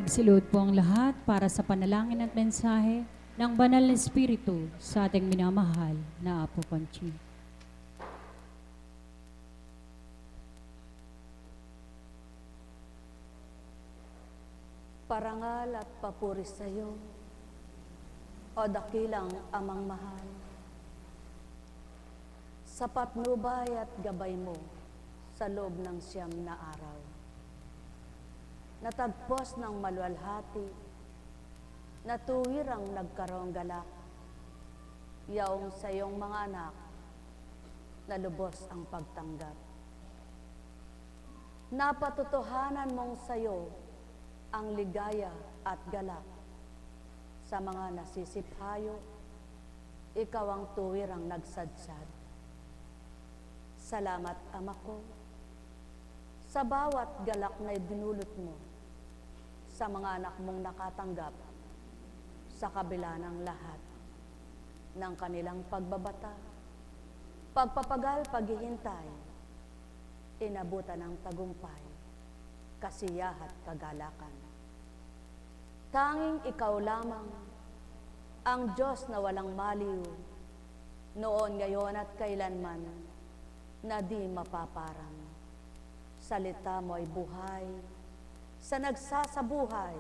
Magsilod po ang lahat para sa panalangin at mensahe ng Banal na Espiritu sa ating minamahal na Apo Conching. Parangal at papuri sa iyo, o dakilang amang mahal. Sa patnubay at gabay mo sa loob ng 9 na araw. Natagpos ng maluwalhati, natuwirang nagkaroong galak, yaong sa iyong mga anak, na lubos ang pagtanggap. Napatotohanan mong sa iyo ang ligaya at galak. Sa mga nasisiphayo, ikaw ang tuwirang nagsadsad. Salamat, Ama ko, sa bawat galak na idinulot mo sa mga anak mong nakatanggap sa kabila ng lahat ng kanilang pagbabata, pagpapagal, paghihintay, inabutan ng tagumpay, kasiyahan at kagalakan. Tanging ikaw lamang ang Diyos na walang maliw, noon, ngayon at kailanman, na di mapaparang. Salita mo ay buhay, sa nagsasabuhay,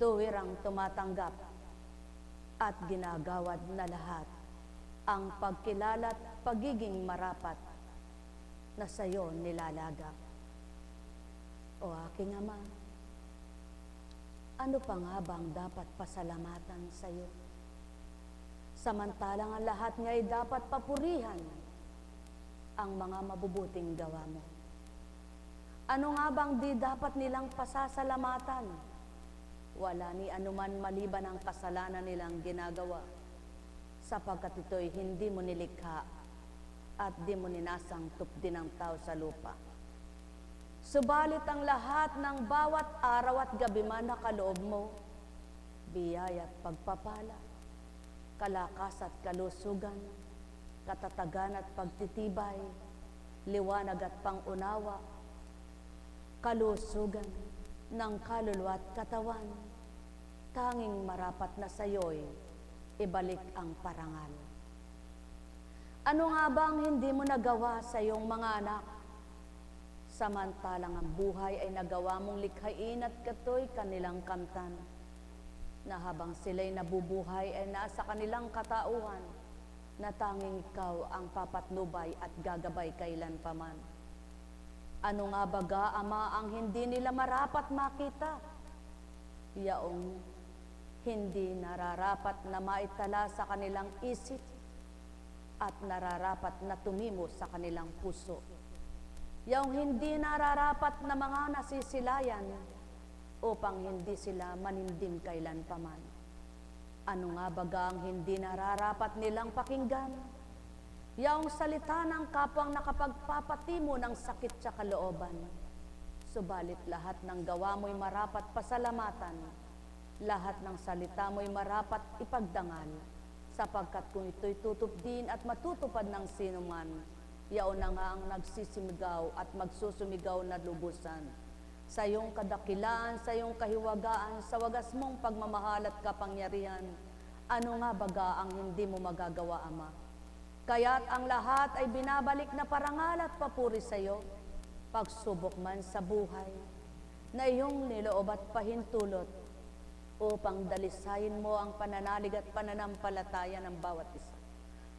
tuwirang tumatanggap at ginagawad na lahat ang pagkilala at pagiging marapat na sa iyo nilalagak. O aking Ama, ano pa nga bang dapat pasalamatan sa iyo? Samantalang ang lahat niya ay dapat papurihan ang mga mabubuting gawa mo. Ano nga bang di dapat nilang pasasalamatan? Wala ni anuman maliban ang kasalanan nilang ginagawa, sapagkat ito'y hindi mo nilikha at di mo ninasang tupdi ng tao sa lupa. Subalit ang lahat ng bawat araw at gabi man na kaloob mo, biyaya at pagpapala, kalakas at kalusugan, katatagan at pagtitibay, liwanag at pangunawa, kalusugan ng kaluluwa at katawan, tanging marapat na sa iyo'y ibalik ang parangal. Ano nga ba ang hindi mo nagawa sa iyong mga anak? Samantalang ang buhay ay nagawa mong likhain at katoy kanilang kamtan, na habang sila'y nabubuhay ay nasa kanilang katauhan, na tanging ikaw ang papatnubay at gagabay kailan paman. Ano nga baga, Ama, ang hindi nila marapat makita? Yaong hindi nararapat na maitala sa kanilang isip at nararapat na tumimo sa kanilang puso. Yaong hindi nararapat na mga nasisilayan upang hindi sila manindim kailan paman. Ano nga baga ang hindi nararapat nilang pakinggan? Yaong salita ng kapwang nakapagpapatimo ng sakit sa kalooban. Subalit lahat ng gawa mo'y marapat pasalamatan, lahat ng salita mo'y marapat ipagdangal, sapagkat kung ito'y tutupdin at matutupad ng sinuman, yaon na nga ang nagsisimigaw at magsusumigaw na lubusan. Sa iyong kadakilaan, sa iyong kahiwagaan, sa wagas mong pagmamahal at kapangyarihan, ano nga baga ang hindi mo magagawa, Ama? Kaya't ang lahat ay binabalik na parangal at papuri sa iyo, pagsubok man sa buhay, na iyong niloob at pahintulot, upang dalisayin mo ang pananalig at pananampalataya ng bawat isa.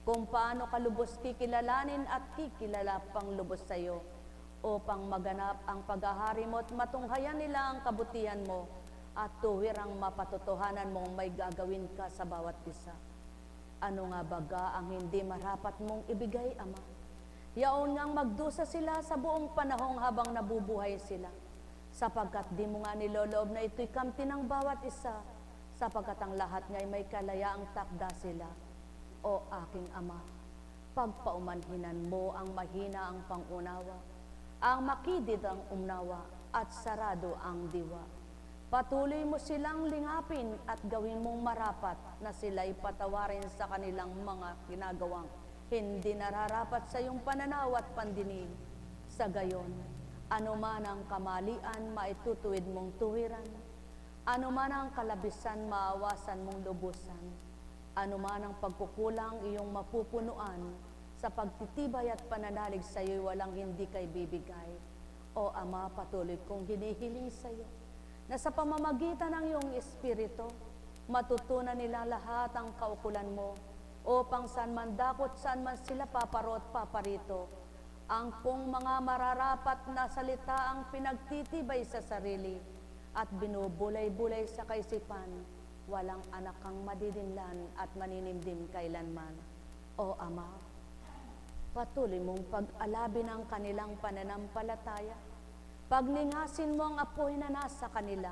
Kung paano ka lubos kikilalanin at kikilala pang lubos sa iyo, upang maganap ang paghahari mo at matunghayan nila ang kabutihan mo, at tuwirang mapatotohanan mong may gagawin ka sa bawat isa. Ano nga baga ang hindi marapat mong ibigay, Ama? Yaon ngang magdusa sila sa buong panahong habang nabubuhay sila, sapagkat di mo nga niloloob na ito'y kamti ng bawat isa, sapagkat ang lahat nga'y may kalayaang takda sila. O aking Ama, pagpaumanhinan mo ang mahina ang pangunawa, ang makidid ang umnawa, at sarado ang diwa. Patuloy mo silang lingapin at gawin mong marapat na sila'y patawarin sa kanilang mga ginagawang hindi nararapat sa iyong pananaw at pandinig. Sa gayon, anuman ang kamalian, maitutuwid mong tuwiran, Ano man ang kalabisan, maawasan mong lubusan. Ano man ang pagkukulang, iyong mapupunuan. Sa pagtitibay at pananalig sa iyo'y walang hindi kay bibigay. O Ama, patuloy kong hinihiling sa iyo na sa pamamagitan ng iyong Espiritu, matutunan nila lahat ang kaukulan mo upang saan man dakot, saan man sila paparot, paparito, ang pong mga mararapat na salita ang pinagtitibay sa sarili at binubulay-bulay sa kaisipan, walang anak kang madidinlan at maninimdim kailanman. O Ama, patuloy mong pag-alabin ang kanilang pananampalataya. Pagningasin mo ang apoy na nasa kanila,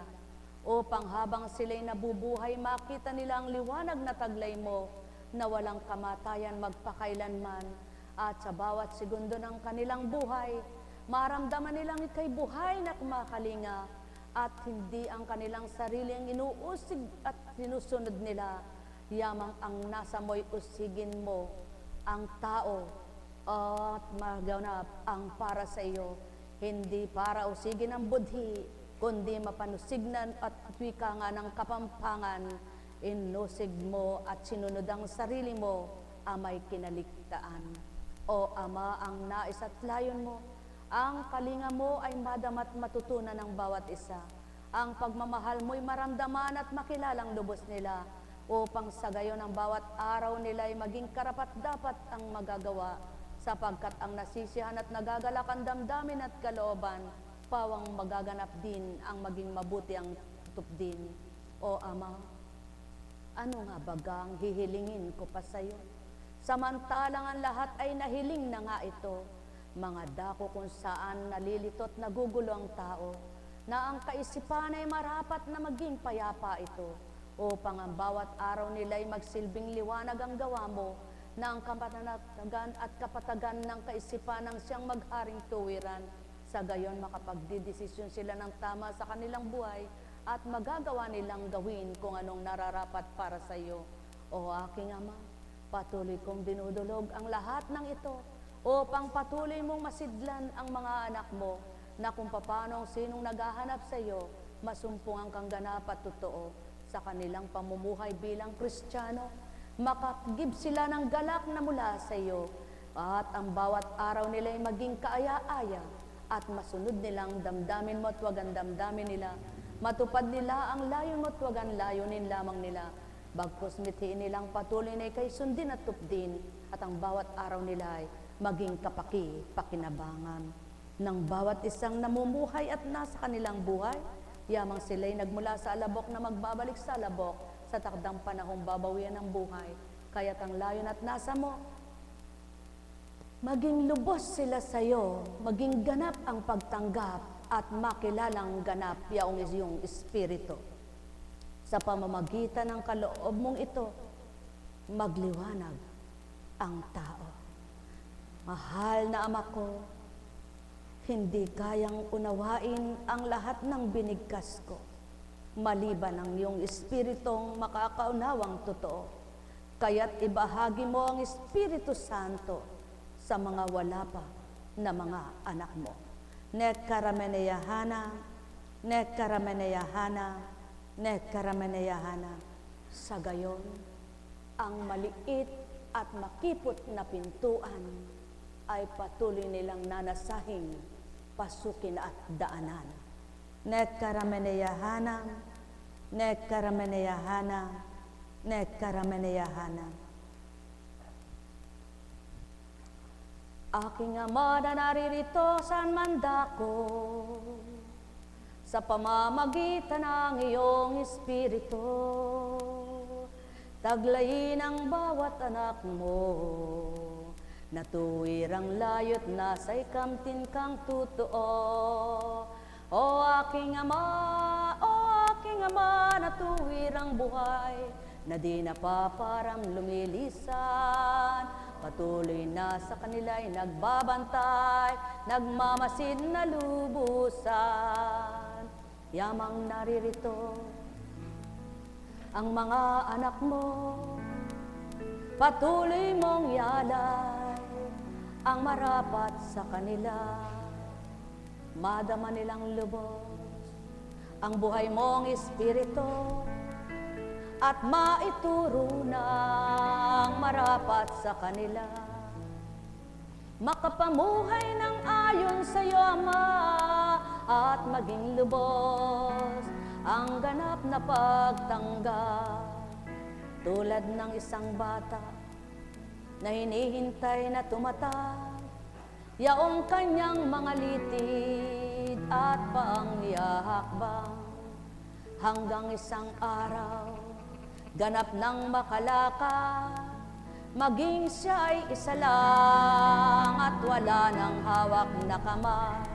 upang habang sila'y nabubuhay, makita nila ang liwanag na taglay mo, na walang kamatayan magpakailanman, at sa bawat segundo ng kanilang buhay, maramdaman nilang ika'y buhay na kumakalinga, at hindi ang kanilang sarili ang inuusig at sinusunod nila, yamang ang nasa mo'y usigin mo, ang tao, at maganap ang para sa iyo, hindi para usigin ang budhi, kundi mapanusignan at wika nga ng kapampangan, inusig mo at sinunod ang sarili mo, amay kinaligtaan. O Ama, ang nais at layon mo, ang kalinga mo ay madamat matutunan ng bawat isa. Ang pagmamahal mo'y maramdaman at makilalang lubos nila, upang sa gayon ang bawat araw nila ay maging karapat-dapat ang magagawa, sapagkat ang nasisihan at nagagalak ang damdamin at kalooban, pawang magaganap din ang maging mabuti ang tupdin. O Ama, ano nga bagang hihilingin ko pa sa iyo? Samantalang ang lahat ay nahiling na nga ito, mga dako kung saan nalilitot nagugulo ang tao, na ang kaisipan ay marapat na maging payapa ito, upang ang bawat araw nila ay magsilbing liwanag ang gawa mo, na ang kapanatagan at kapatagan ng kaisipan ng siyang magharing tuwiran. Sa gayon makapagdidesisyon sila ng tama sa kanilang buhay at magagawa nilang gawin kung anong nararapat para sa iyo. O aking Ama, patuloy kong dinudulog ang lahat ng ito upang patuloy mong masidlan ang mga anak mo, na kung paano ang sinong naghahanap sa iyo, masumpungan kang ganap at totoo sa kanilang pamumuhay bilang Kristiyano. Makagib sila ng galak na mula sa iyo, at ang bawat araw nila ay maging kaaya-aya, at masunod nilang damdamin mo at wag ang damdamin nila. Matupad nila ang layon mo at wag ang layunin lamang nila. Bagkus mithiin nilang patuloy na ikay sundin at tupdin, at ang bawat araw nila ay maging kapaki-pakinabangan ng bawat isang namumuhay at nasa kanilang buhay. Yamang sila'y nagmula sa alabok na magbabalik sa alabok, sa takdang panahong babawian ng buhay. Kaya't ang layon at nasa mo, maging lubos sila sa iyo, maging ganap ang pagtanggap at makilalang ganap yaong iyong espiritu. Sa pamamagitan ng kaloob mong ito, magliwanag ang tao. Mahal na Ama ko, hindi kayang unawain ang lahat ng binigkas ko, maliban ang iyong espiritong makakaunawang totoo. Kaya't ibahagi mo ang Espiritu Santo sa mga wala pa na mga anak mo. Nekarameneyahana, nekarameneyahana, nekarameneyahana. Sa gayon, ang maliit at makipot na pintuan ay patuloy nilang nanasahing pasukin at daanan. Nekarameneyahana, nekarameneyahana, nekarameneyahana. Aking Ama na naririto saan man dako, sa pamamagitan ng iyong Espiritu, taglayin ang bawat anak mo, na tuwirang layo't nasa'y kamtin kang totoo. O aking Ama, na tuwirang buhay, na di napaparam lumilisan, patuloy na sa kanila'y nagbabantay, nagmamasid na lubusan. Yamang naririto ang mga anak mo, patuloy mong yalay ang marapat sa kanila, madama nilang lubos ang buhay mong Espiritu at maituro ng marapat sa kanila. Makapamuhay ng ayon sa iyo, Ama, at maging lubos ang ganap na pagtanggap. Tulad ng isang bata na hinihintay na tumatag, yaong kanyang mga litid at paang niyahakbang, hanggang isang araw, ganap ng makalakad, maging siya ay isa lang at wala ng hawak na kamay.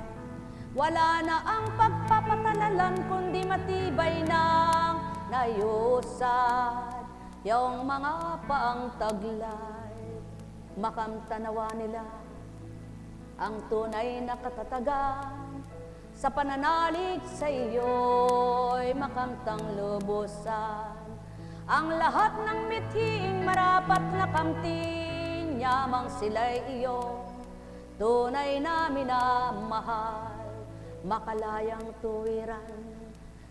Wala na ang pagpapatalalan, kundi matibay ng nayusad, yung mga paang taglay. Makamtanawa nila ang tunay na katatagan, sa pananalig sa iyo'y makamtang lubusan. Ang lahat ng mithiing marapat na kamtin, yamang sila'y iyong tunay na minamahal. Makalayang tuwiran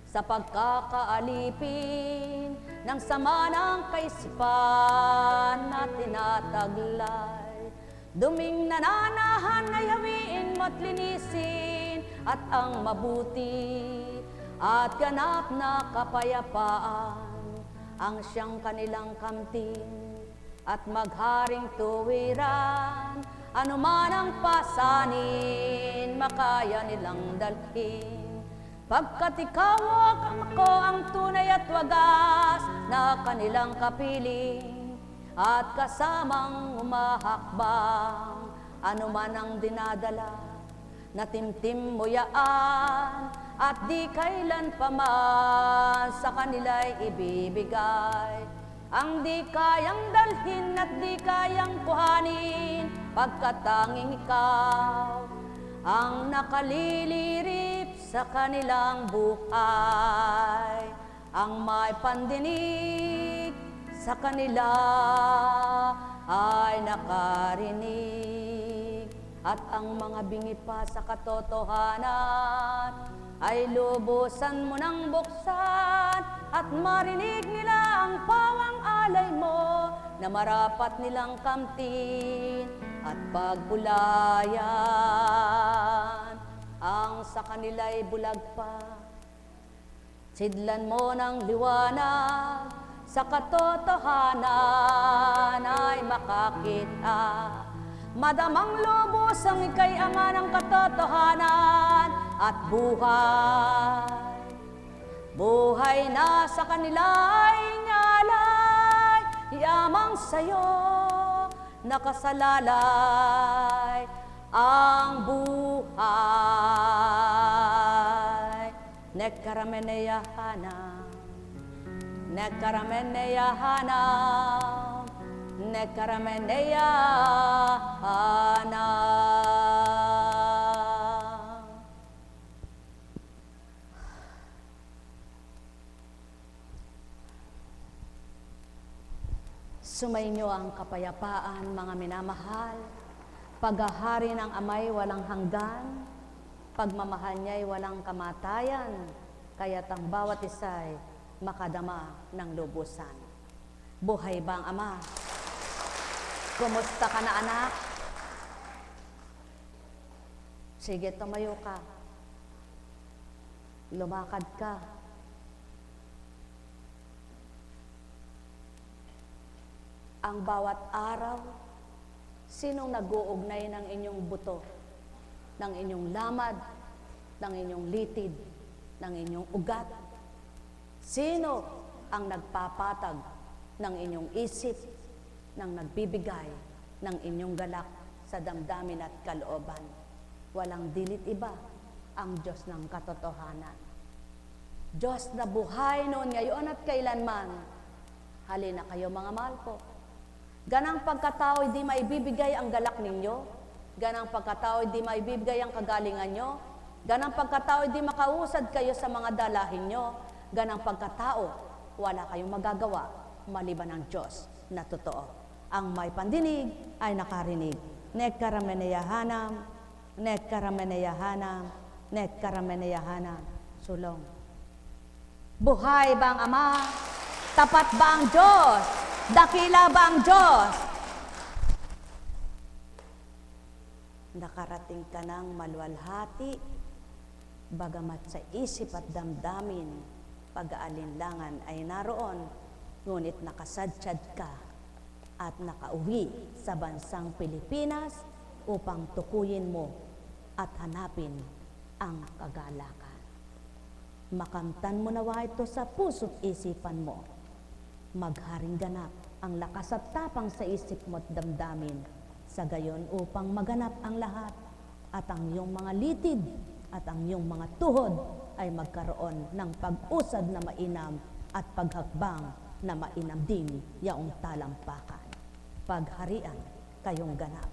sa pagkakaalipin ng sama ng kaisipan na tinataglay. Duming nananahan ay hawiin mo't linisin at ang mabuti at ganap na kapayapaan ang siyang kanilang kamtin at magharing tuwiran. Anuman ang pasanin, makaya nilang dalhin. Pagkat ikaw ako ang tunay at wagas na kanilang kapiling, at kasamang umahakbang, anuman ang dinadala, na timtim mo yaan, at di kailan pa man sa kanila'y ibibigay. Ang di kayang dalhin at di kayang kuhanin, pagkat tanging ikaw ang nakalilirip sa kanilang buhay. Ang may pandinig sa kanila ay nakarinig, at ang mga bingi pa sa katotohanan ay lubusan mo ng buksan, at marinig nila ang pawang alay mo na marapat nilang kamtin at pagbulayan. Ang sa kanila'y bulag pa, sidlan mo ng liwanag, sa katotohanan ay makakita. Madamang lubos ang ika'y ama ng katotohanan at buhay. Buhay na sa kanila'y nyalay, yamang sa'yo nakasalalay ang buhay. Nekarameneyahanam, nekarameneyahanam, nekarameneyahanam. Sumainyo ang kapayapaan, mga minamahal. Paghahari ng Amay walang hanggan, pagmamahal niya'y walang kamatayan, kaya't ang bawat isa'y makadama ng lubusan. Buhay ba ang Ama? Kumusta ka na, anak? Sige, tumayo ka. Lumakad ka. Ang bawat araw, sinong nag-uugnay ng inyong buto, ng inyong lamad, ng inyong litid, ng inyong ugat? Sino ang nagpapatag ng inyong isip, ng nagbibigay ng inyong galak sa damdamin at kalooban? Walang dilit iba, ang Diyos ng katotohanan. Diyos na buhay noon, ngayon at kailanman. Halina kayo, mga mahal ko. Ganang pagkatao, hindi maibibigay ang galak ninyo. Ganang pagkatao, hindi maibibigay ang kagalingan nyo. Ganang pagkatao, hindi makausad kayo sa mga dalahin nyo. Ganang pagkatao, wala kayong magagawa maliban ng Diyos na totoo. Ang may pandinig ay nakarinig. Nekarameneyahanam, nekarameneyahanam, nekarameneyahanam. Sulong. Buhay ba ang Ama? Tapat ba ang Diyos? Dakila ba ang Diyos? Nakarating ka ng maluwalhati, bagamat sa isip at damdamin, pag-aalinlangan ay naroon, ngunit nakasadsyad ka at nakauwi sa bansang Pilipinas upang tukuyin mo at hanapin ang kagalakan. Makamtan mo nawa ito sa puso't isipan mo. Magharing ganap ang lakas at tapang sa isip mo at damdamin, sa gayon upang maganap ang lahat at ang iyong mga litid at ang iyong mga tuhod ay magkaroon ng pag-usad na mainam at paghakbang na mainam din yaong talampakan. Pagharian kayong ganap.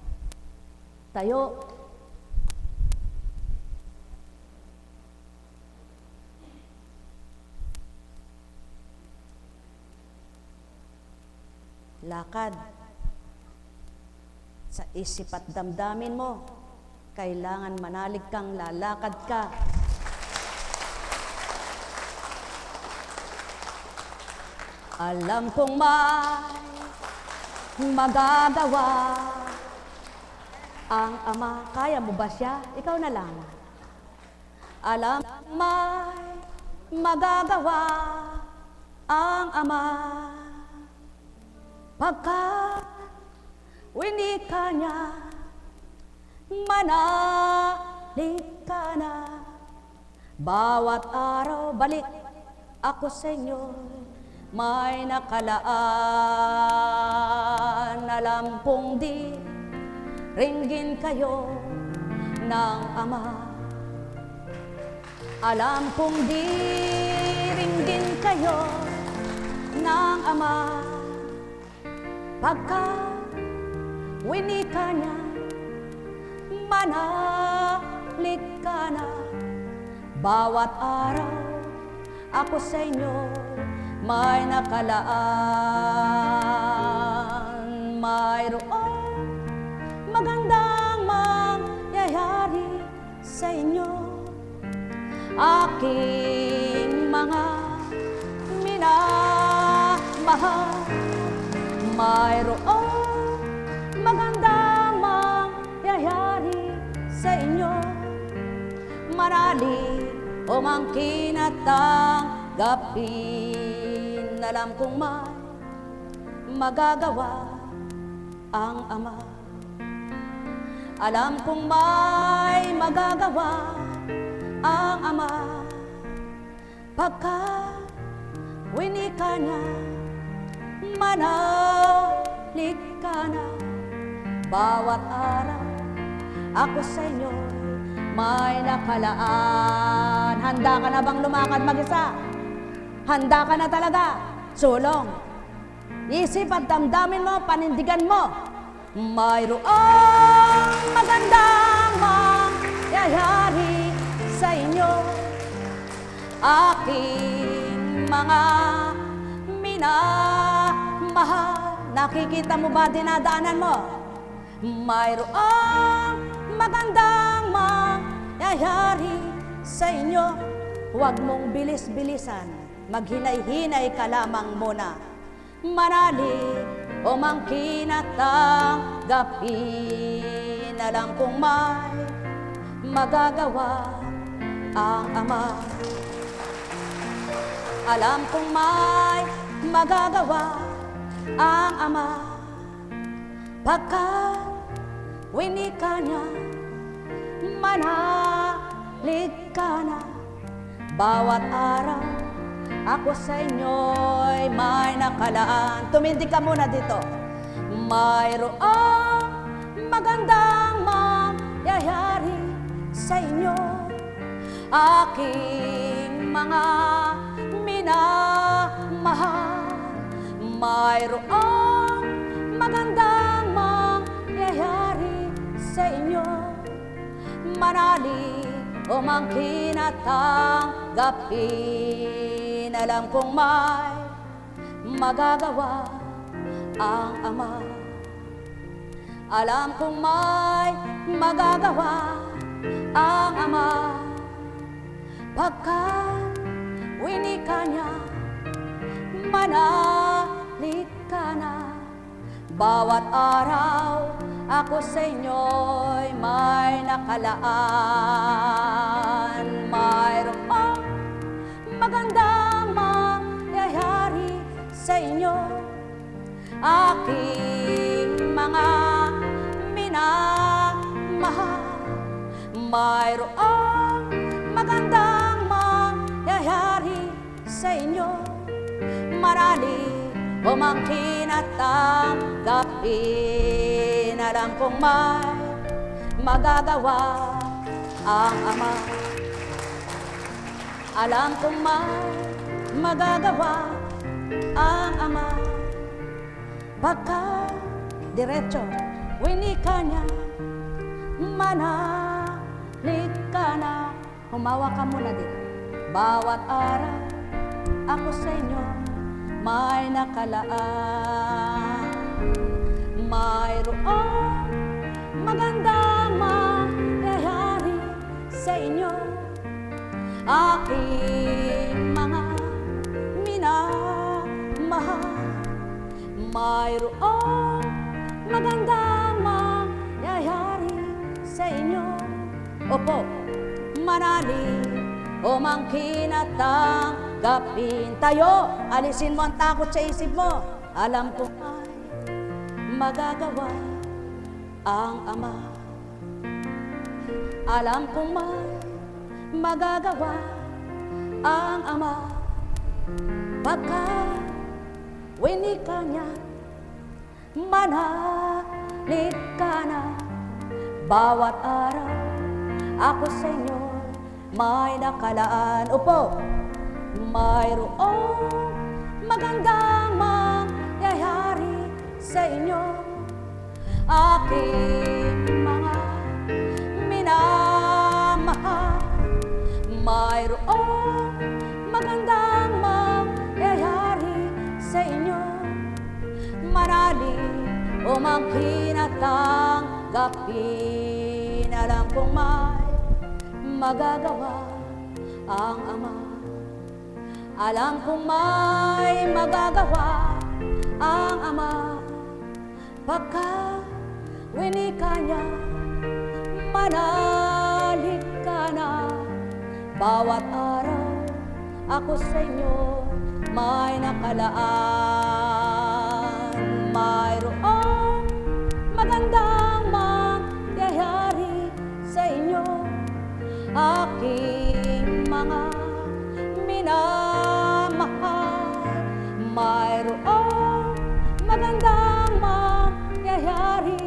Tayo. Lakad. Sa isip at damdamin mo, kailangan manalig kang lalakad ka. Alam kong may magagawa ang Ama. Kaya mo ba siya? Ikaw na lang. Alam kong may magagawa ang Ama. Pagkat winika niya, manalig ka na. Bawat araw balik ako sa inyo, may nakalaan. Alam kong di ringgin kayo ng Ama. Alam kong di ringgin kayo ng Ama. Pagkat winika niya, manalig ka na. Bawat araw ako sa inyo, may nakalaan. Mayroong magandang mangyayari sa inyo, aking mga minamahal. Mayroong magandang mangyayari sa inyo, manalig o mangkin at tanggapin. Alam kong may magagawa ang Ama. Alam kong may magagawa ang Ama. Pagkat winika niya, manalig ka na. Bawat araw ako sa inyo, may nakalaan. Handa ka na bang lumakad mag-isa? Handa ka na talaga? Sulong. Isip at damdamin mo, panindigan mo. Mayroong magandang mangyayari sa inyo, aking mga minamahal. Nakikita mo ba dinadaanan mo? Mayroong magandang mangyayari sa inyo. Huwag mong bilis-bilisan, maghinay-hinay ka lamang muna. Manalig o mangkin at tanggapin. Alam kong may magagawa ang Ama. Alam kong may magagawa ang Ama. Pagkat winika niya, manalig ka na. Bawat araw ako sa inyo'y may nakalaan. Tumindig ka muna dito. Mayroong magandang mangyayari sa inyo, aking mga minamahal. Mayroong magandang mangyayari sa inyo, manalig o mangkin at tanggapin. Alam kong may magagawa ang Ama. Alam kong may magagawa ang Ama. Pagkat winika niya, manalig ka na. Bawat araw ako sa inyo'y may nakalaan. Mayroong magandang mangyayari sa inyo, aking mga minamahal. Mayroong magandang mangyayari sa inyo, marali umangkin at tanggapin. Alam kong may magagawa ang Ama. Alam kong may magagawa ang Ama. Baka diretso, winika niya, manalig ka na. Humawa ka muna dito. Bawat araw ako sa inyo may nakalaan. Mayroong magandang mangyayari sa inyo, aking mga minamahal. Mayroong magandang mangyayari sa inyo. Opo, manalig, umangkin at tanggapin. Tayo, alisin mo ang takot sa isip mo. Alam ko ay magagawa ang Ama. Alam kong may magagawa ang Ama. Pagka winika niya, manalig ka na. Bawat araw ako sa inyo may nakalaan. Upo, mayroong magandang mangyayari sa inyo, aking mga minamahal. Mayroong magandang mangyayari sa inyo, manalig umangkin at tanggapin. Alam kong may magagawa ang Ama. Alam kong may magagawa ang Ama. Pagka winika niya, manalig ka na. Bawat araw ako sa inyo may nakalaan. Mayroong magandang mangyayari sa inyo, aking mga minamahal. Mayroong magandang mangyayari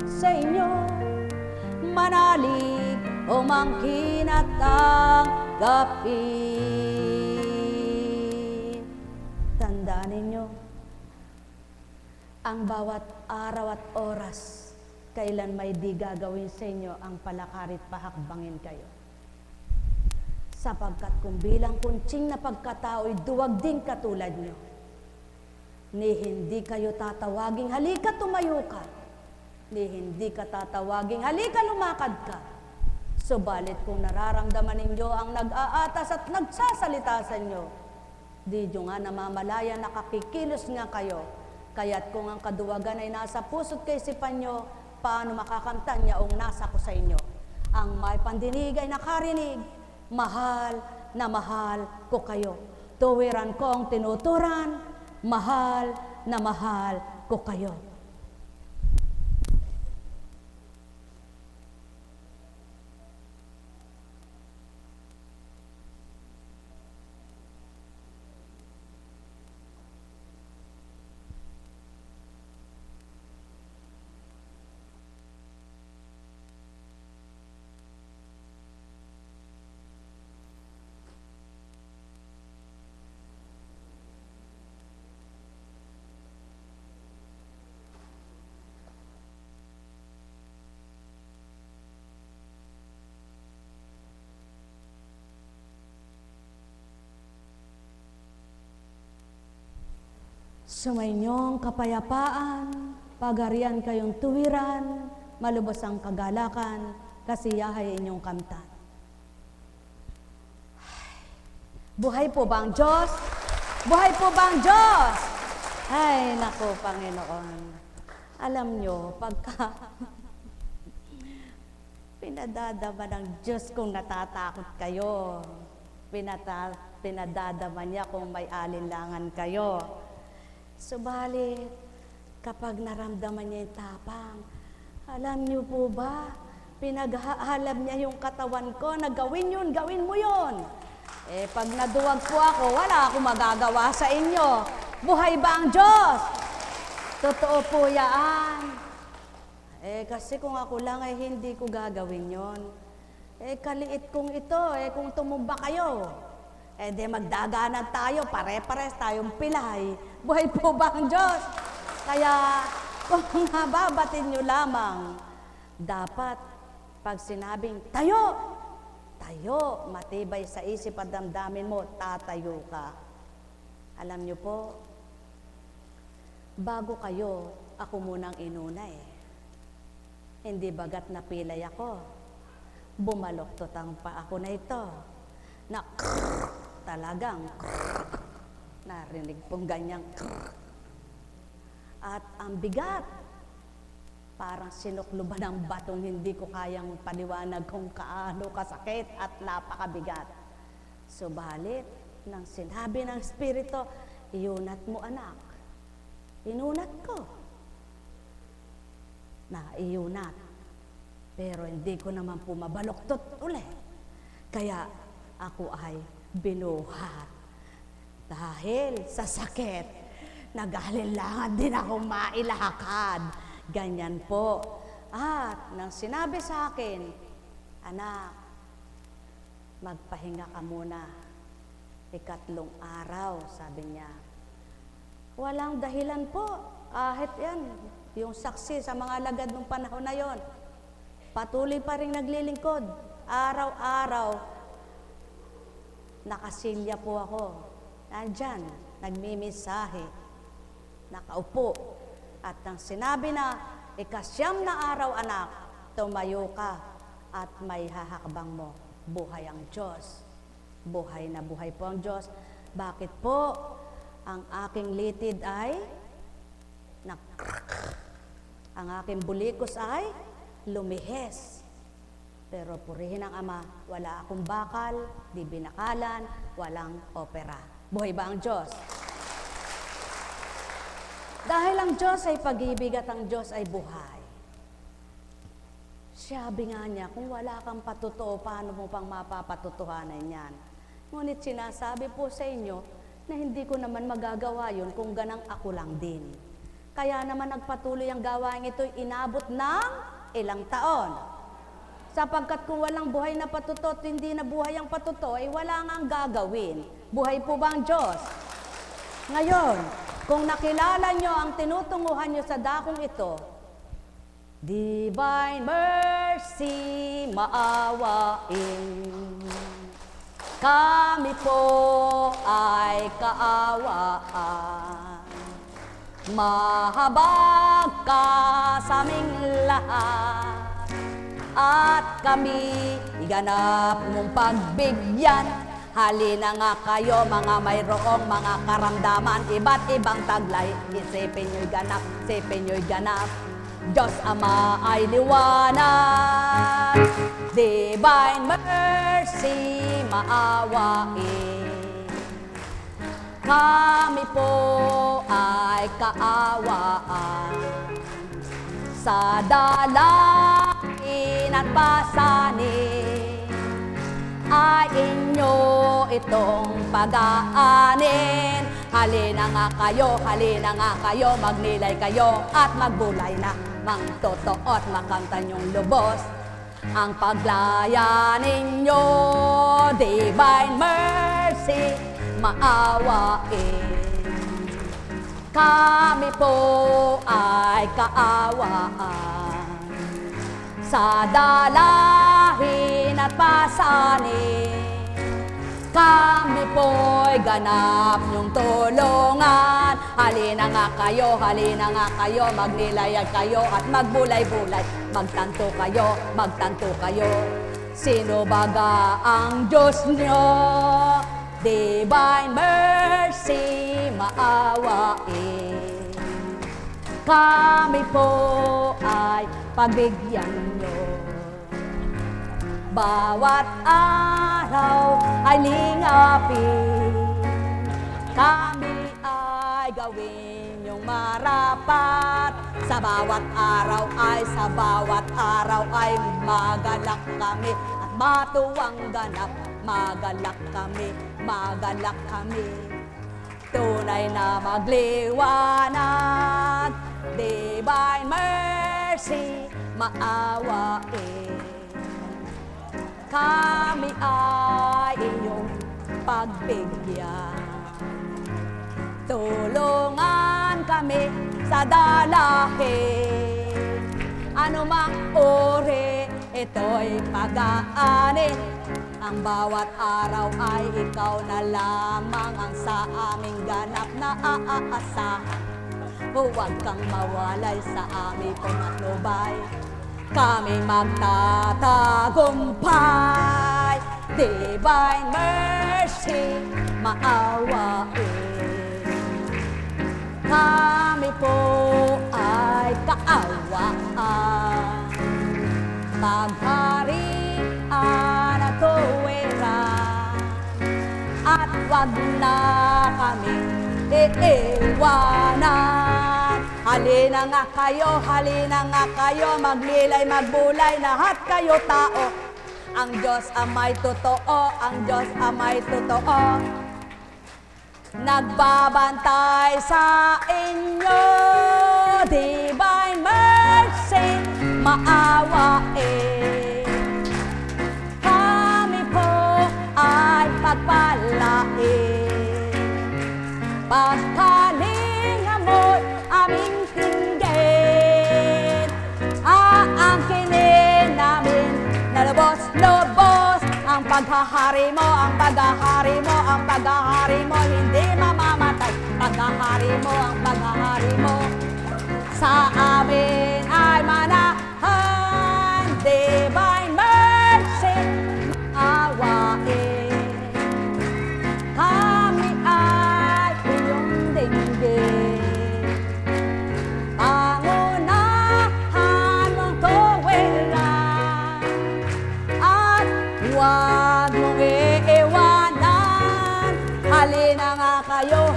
sa inyo, manalig umangkin at tanggapin. Tandaan ninyo, ang bawat araw at oras, kailan may di gagawin sa inyo ang palakarit pahakbangin kayo. Sapagkat kung bilang kuntsing na pagkatao'y duwag din katulad nyo, ni hindi kayo tatawaging halika tumayo ka, ni hindi ka tatawaging halika lumakad ka. Subalit kung nararamdaman ninyo ang nag-aatas at nagsasalita sa inyo, di nyo nga namamalaya nakakikilos nga kayo. Kaya't kung ang kaduwagan ay nasa puso't kaisipan nyo, paano makakamtan niya ang nasa ko sa inyo? Ang may pandinig ay nakarinig, mahal na mahal ko kayo. Tuwiran ko ang tinuturan, mahal na mahal ko kayo. Sumainyong kapayapaan, pagarian kayong tuwiran, malubos ang kagalakan, kasiyahay inyong kamtan. Buhay po ba ang Diyos? Buhay po ba ang Diyos? Ay, naku, Panginoon. Alam nyo, pagka pinadadama ng Diyos kung natatakot kayo, pinadadama niya kung may alinlangan kayo. Subalit, kapag naramdaman niya yung tapang, alam niyo po ba, pinaghahalab niya yung katawan ko na gawin yun, gawin mo yun. Eh, pag naduwag po ako, wala akong magagawa sa inyo. Buhay ba ang Diyos? Totoo po yan. Eh, kasi kung ako lang ay hindi ko gagawin yon. Eh, kaliit kong ito, kung tumumba kayo, di magdaganan tayo, pare-pares tayong pilay. Buhay po ba ang Diyos? Kaya, kung nababatin nyo lamang, dapat, pag sinabing, tayo, matibay sa isip at damdamin mo, tatayo ka. Alam nyo po, bago kayo, ako munang inuna Hindi bagat napilay ako. Bumaloktot ang pa ako na ito. Na talagang narinig pong ganyang at ang bigat. Parang sinukluban ng batong hindi ko kayang paliwanag kung kaano kasakit at napakabigat. Subalit, nang sinabi ng Espiritu, iunat mo anak. Inunat ko. Na iunat. Pero hindi ko naman po mabaloktot ulit. Kaya ako ay binuhat. Dahil sa sakit, nag-alinlangan din ako mailakad. Ganyan po. At nang sinabi sa akin, anak, magpahinga ka muna. 3 araw, sabi niya. Walang dahilan po. Kahit yan, yung saksi sa mga lagad ng panahon na yon. Patuloy pa rin naglilingkod. Araw-araw, nakasilya po ako. Nandyan, nagmimisahe. Nakaupo. At nang sinabi na, 9 na araw, anak, tumayo ka at may hahakbang mo. Buhay ang Diyos. Buhay na buhay po ang Diyos. Bakit po? Ang aking litid ay ang aking bulikos ay lumihes. Pero purihin ang Ama, wala akong bakal, di binakalan, walang opera. Buhay ba ang Diyos? Dahil ang Diyos ay pag-ibig at ang Diyos ay buhay. Sabi nga niya, kung wala kang patotoo, paano mo pang mapapatotohanan yan? Ngunit sinasabi po sa inyo na hindi ko naman magagawa yun kung ganang ako lang din. Kaya naman nagpatuloy ang gawain ito, inabot ng ilang taon. Sapagkat kung walang buhay na patotoo at hindi na buhay ang patotoo, ay wala nga ang gagawin. Buhay po ba ang Diyos? Ngayon, kung nakilala nyo ang tinutunguhan nyo sa dakong ito, Divine Mercy, maawain. Kami po ay kaawaan. Mahabag ka sa aming lahat. At kami iganap mong pagbigyan. Halina nga kayo, mga mayroong mga karamdaman, iba't ibang taglay. Isipin nyo'y ganap, isipin nyo'y ganap. Diyos Ama ay liwanag. Divine Mercy, maawain. Kami po ay kaawaan. Sa dalangin at pasanin ay inyo itong pag-aanin. Halina nga kayo, magnilay kayo at magbulay na. Mangtotoo at makanta niyong lubos ang paglaya ninyo. Divine Mercy, maawain. Kami po ay kaawaan. Sa dalahin at pasanin, kami po'y ganap niyong tulungan. Halina nga kayo, magnilayag kayo at magbulay-bulay. Magtanto kayo, sino baga ang Diyos niyo? Divine mercy, maawain. Kami po ay pagbigyan nyo. Bawat araw ay lingapin. Kami ay gawin yung marapat. Sa bawat araw ay magalak kami at matuwang ganap. Magalak kami, tunay na magliwanag. Divine mercy, maawain. Kami ay iyong pagbigyan. Tulungan kami sa dalahin. Anumang uri, ito'y pag-aanin. Ang bawat araw ay ikaw na lamang ang sa aming ganap na aasahan. Huwag kang mawalay sa aming pumatnubay. Kami magtatagumpay. Divine mercy, maawain. Kami po ay kaawaan. Pagharian at tuwiran, at wag na kami iiwanan. Halina nga kayo, maglilay, magbulay, lahat kayo tao. Ang Diyos amay totoo, nagbabantay sa inyo. Divine mercy, maawain. Kami po ay pagpalain. Pagkalinga mo'y aming tinggin. Aangkinin namin na lubos-lubos ang paghahari mo, hindi mamamatay. Ang paghahari mo sa amin ay manahan. Divine mercy, maawain. Kami ay iyong dinggin. Pangunahan mong tuwiran, at huwag mong iiwanan. Halina nga kayo,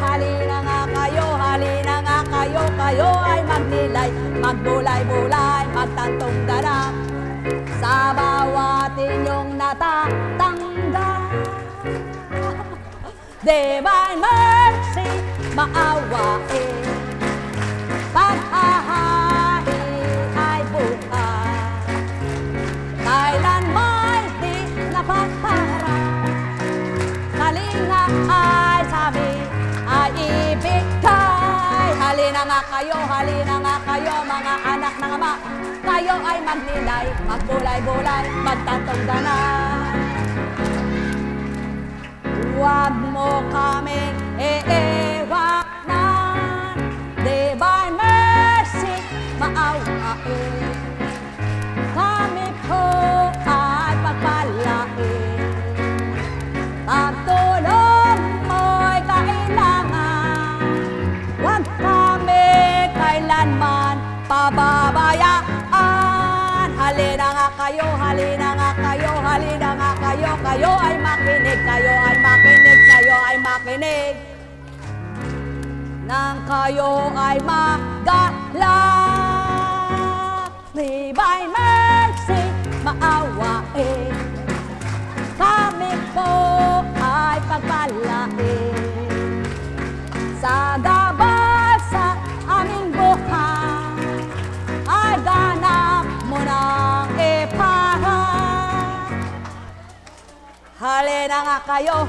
kayo ay magnilay, magbulay-bulay, magtantong ganap sa bawat inyong natatanggap. Divine mercy, maawain. Paghahari ay buhay, kailanman di napaparang. Kalinga ay sabi ay ibigay. Halina nga kayo, mga anak ng Ama. Kayo ay magnilay, magbulay-bulay, magtantong ganap. Huwag mo kaming iiwanan. Divine mercy, maawain. Kami po ay pagpalain. Pagtulong mo'y kailangan. Huwag kami kailanman pababayaan. Halina nga kayo, kayo ay makinig, nang kayo ay magalak. Divine mercy, maawain. Kami po ay pagpalain. Sa gabay sa aming buhay ay ganap mo nang iparang. Halina nga kayo,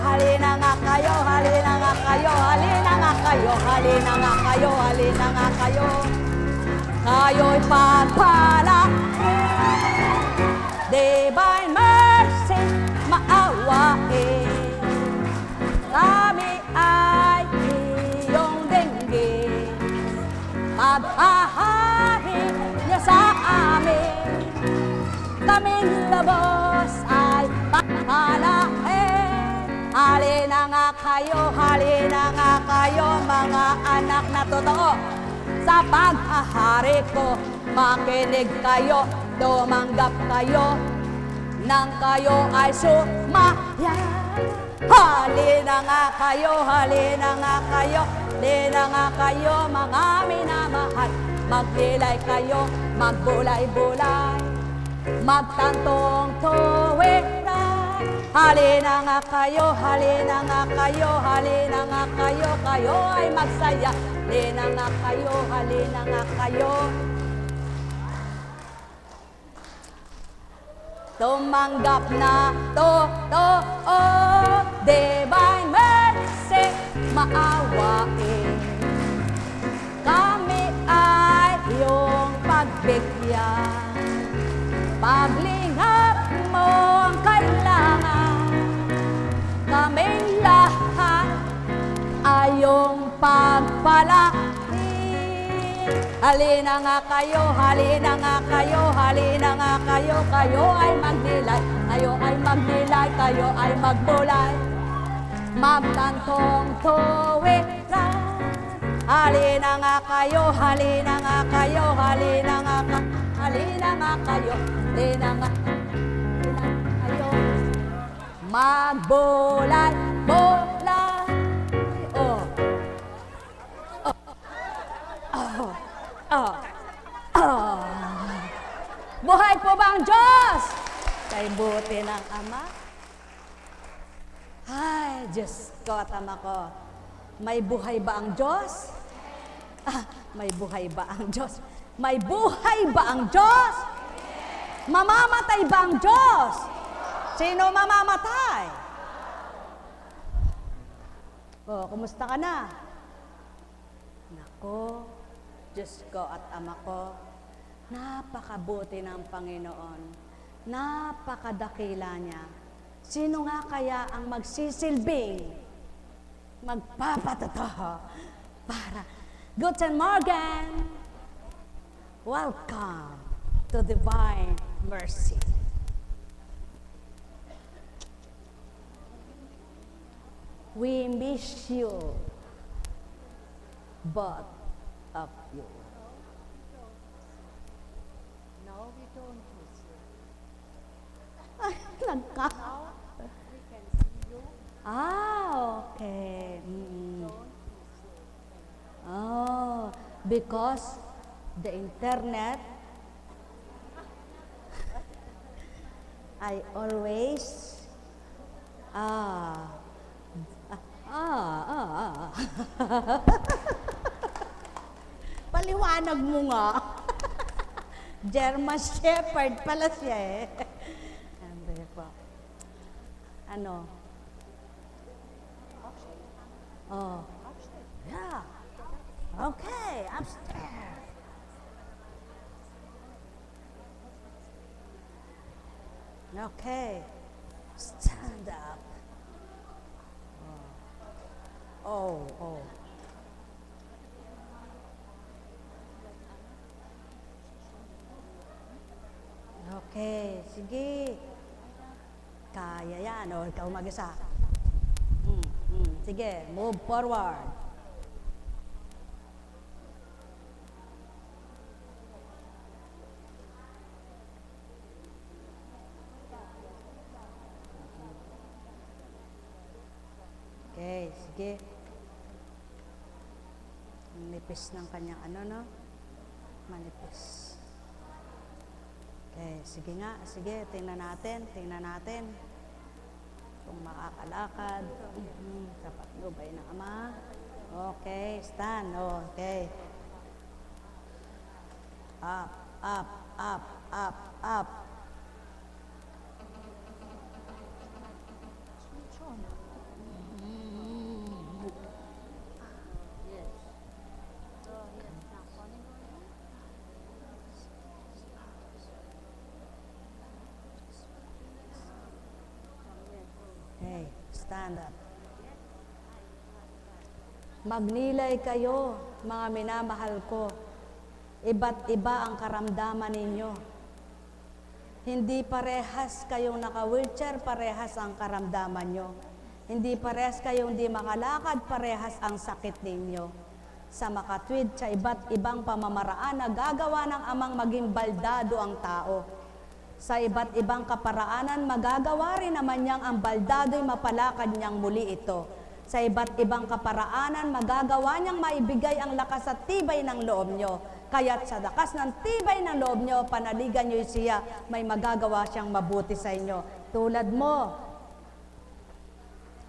kayo'y pagpalain. Divine mercy, maawain. Kami ay iyong dinggin. Paghahari niya sa amin, kaming labos ay pagpalain. Halina nga kayo, mga anak na totoo. Sa paghahari ko, makinig kayo, tumanggap kayo, nang kayo ay sumaya. Halina nga kayo, mga minamahal. Magdilay kayo, magbulay-bulay, magtantong tuwira. Halina nga kayo, kayo ay magsaya. Halina nga kayo. Tumanggap na totoo, divine mercy, maawain. Kami ay iyong pagbigyan. Paglingap mo ang kailangan, kaming lahat ay iyong pagpalain. Halina nga kayo, kayo ay magdilay, kayo ay magbulay, magtantong tuwira. Halina nga kayo, magbulay, bulay. Buhay po ba ang Diyos? Kay buti ng Ama. Ay, Diyos ko at Ama ko. May buhay ba ang Diyos? May buhay ba ang Diyos? May buhay ba ang Diyos? Mamamatay ba ang Diyos? Sino mamamatay? Kumusta ka na? Nako, Diyos ko at Ama ko, napakabuti ng Panginoon. Napakadakila niya. Sino nga kaya ang magsisilbing, magpapatotoo para Guten Morgen! Welcome to Divine Mercy. We miss you, both of you. No, we don't miss you. Ay, nagka. We can see you. Okay. Don't miss you. Oh, because the internet, I always, paliwanag mo nga. German Shepherd pala siya eh. Hindi po. Ano? Oh. Yeah. Okay, upstairs. Okay. Stand up. Oh. Okay, sige. Kaya yan. O, ikaw mag-isa. Sige, move forward. Okay, sige. Manipis ng kanyang no? Manipis. Okay, sige nga. Sige, tingnan natin. Kung makakalakad. Sa patnubay ng Ama. Okay, stand. Okay. Up. Switch on. Yes. Okay, stand up. Magnilay kayo, mga minamahal ko. Iba't iba ang karamdaman ninyo. Hindi parehas kayong naka-wheelchair, parehas ang karamdaman nyo. Hindi parehas kayong di makalakad, parehas ang sakit ninyo. Sa makatwid sa iba't ibang pamamaraan na gagawa ng amang maging baldado ang tao. Sa iba't ibang kaparaanan, magagawa rin naman niyang ang baldado'y mapalakad niyang muli ito. Sa iba't ibang kaparaanan, magagawa niyang maibigay ang lakas at tibay ng loob niyo. Kaya't sa lakas ng tibay ng loob niyo, panaligan niyo siya, may magagawa siyang mabuti sa inyo. Tulad mo.